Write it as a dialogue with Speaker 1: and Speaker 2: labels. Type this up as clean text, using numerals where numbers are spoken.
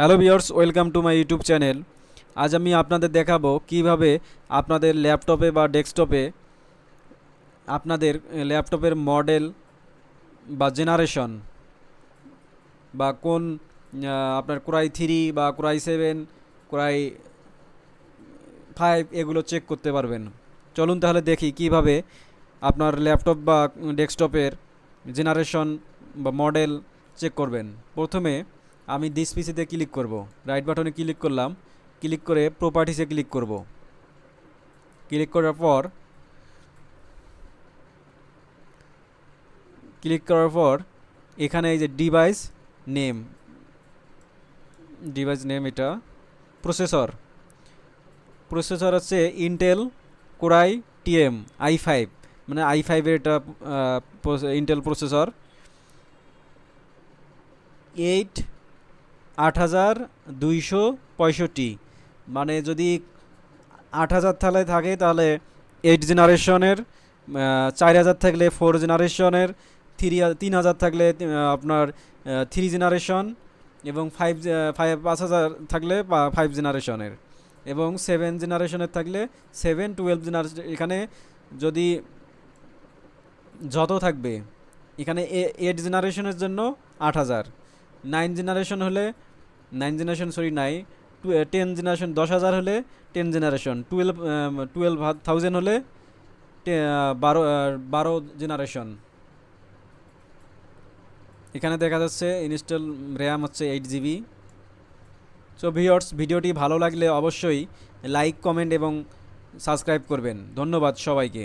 Speaker 1: Hello viewers, welcome to my YouTube channel. আজ আমি আপনাদের দেখাবো কিভাবে আপনাদের ল্যাপটপে বা ডেস্কটপে আপনাদের ল্যাপটপের মডেল বা জেনারেশন বা কোন আপনার কোরাই 3 বা কোরাই 7, কোরাই 5 এগুলো চেক করতে পারবেন। চলুন তাহলে দেখি কিভাবে আপনার ল্যাপটপ বা ডেস্কটপের জেনারেশন বা মডেল চেক করবেন। প্রথমে আমি দিস পিসিতে ক্লিক করব, রাইট বাটনে ক্লিক করলাম, ক্লিক করে প্রপার্টিসে ক্লিক করব। ক্লিক করার পর এখানে এই যে ডিভাইস নেম এটা প্রসেসর হচ্ছে ইন্টেল কোরাই i5, মানে i5 এর এটা ইন্টেল প্রসেসর 8265, মানে যদি 8000 থালে থাকে তাহলে 8 জেনারেশনের, 4000 থাকলে 4 জেনারেশনের, 3000 থাকলে আপনার 3 জেনারেশন, এবং 5000 থাকলে 5 জেনারেশনের, এবং 7 জেনারেশনের থাকলে 7, 12 জেনারেশন। এখানে যদি যত থাকবে, এখানে 8 জেনারেশনের জন্য 8000, 9 জেনারেশন হলে 9 জেনারেশন, সরি নাই, 10 জেনারেশন 10,000 হলে 10 জেনারেশন, 12,000 হলে 12 জেনারেশন। এখানে দেখা যাচ্ছে ইনস্টল র্যাম হচ্ছে 8 জিবি। সো ভিউয়ার্স, ভিডিওটি ভালো লাগলে অবশ্যই লাইক, কমেন্ট এবং সাবস্ক্রাইব করবেন। ধন্যবাদ সবাইকে।